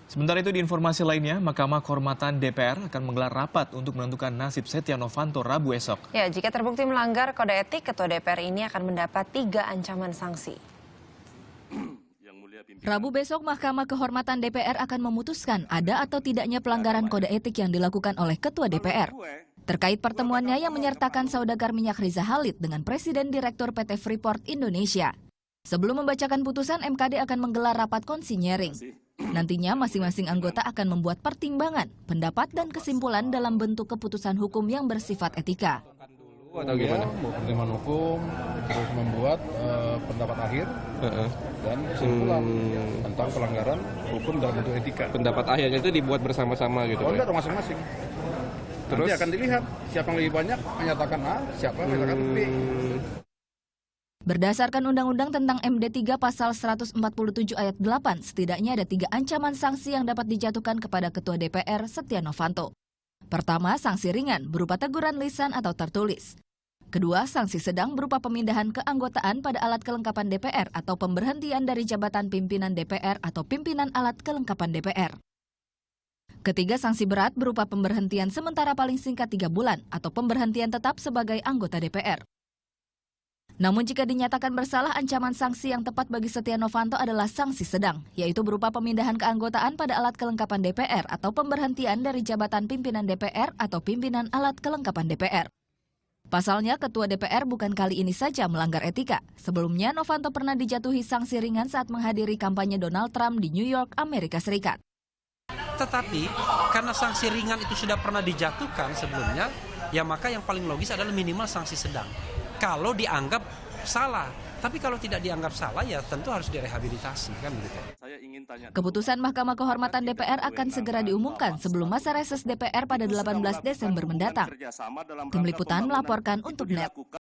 Sementara itu di informasi lainnya, Mahkamah Kehormatan DPR akan menggelar rapat untuk menentukan nasib Setia Novanto Rabu esok. Ya, jika terbukti melanggar kode etik, Ketua DPR ini akan mendapat 3 ancaman sanksi. Rabu besok, Mahkamah Kehormatan DPR akan memutuskan ada atau tidaknya pelanggaran kode etik yang dilakukan oleh Ketua DPR. Terkait pertemuannya yang menyertakan saudagar minyak Riza Halid dengan Presiden Direktur PT Freeport Indonesia. Sebelum membacakan putusan, MKD akan menggelar rapat konsinyering. Nantinya masing-masing anggota akan membuat pertimbangan, pendapat dan kesimpulan dalam bentuk keputusan hukum yang bersifat etika. Atau gimana? Pertimbangan hukum, terus membuat pendapat akhir dan kesimpulan tentang pelanggaran hukum dalam bentuk etika. Pendapat akhirnya itu dibuat bersama-sama gitu. Oh, enggak, masing-masing. Terus nanti akan dilihat siapa yang lebih banyak menyatakan A, siapa yang menyatakan B. Berdasarkan Undang-Undang tentang MD3 Pasal 147 Ayat 8, setidaknya ada 3 ancaman sanksi yang dapat dijatuhkan kepada Ketua DPR Setia Novanto. Pertama, sanksi ringan berupa teguran lisan atau tertulis. Kedua, sanksi sedang berupa pemindahan keanggotaan pada alat kelengkapan DPR atau pemberhentian dari jabatan pimpinan DPR atau pimpinan alat kelengkapan DPR. Ketiga, sanksi berat berupa pemberhentian sementara paling singkat 3 bulan atau pemberhentian tetap sebagai anggota DPR. Namun jika dinyatakan bersalah, ancaman sanksi yang tepat bagi Setia Novanto adalah sanksi sedang, yaitu berupa pemindahan keanggotaan pada alat kelengkapan DPR atau pemberhentian dari jabatan pimpinan DPR atau pimpinan alat kelengkapan DPR. Pasalnya, Ketua DPR bukan kali ini saja melanggar etika. Sebelumnya, Novanto pernah dijatuhi sanksi ringan saat menghadiri kampanye Donald Trump di New York, Amerika Serikat. Tetapi, karena sanksi ringan itu sudah pernah dijatuhkan sebelumnya, ya maka yang paling logis adalah minimal sanksi sedang. Kalau dianggap salah, tapi kalau tidak dianggap salah ya tentu harus direhabilitasi, kan begitu. Keputusan Mahkamah Kehormatan DPR akan segera diumumkan sebelum masa reses DPR pada 18 Desember mendatang. Tim Liputan melaporkan untuk NET.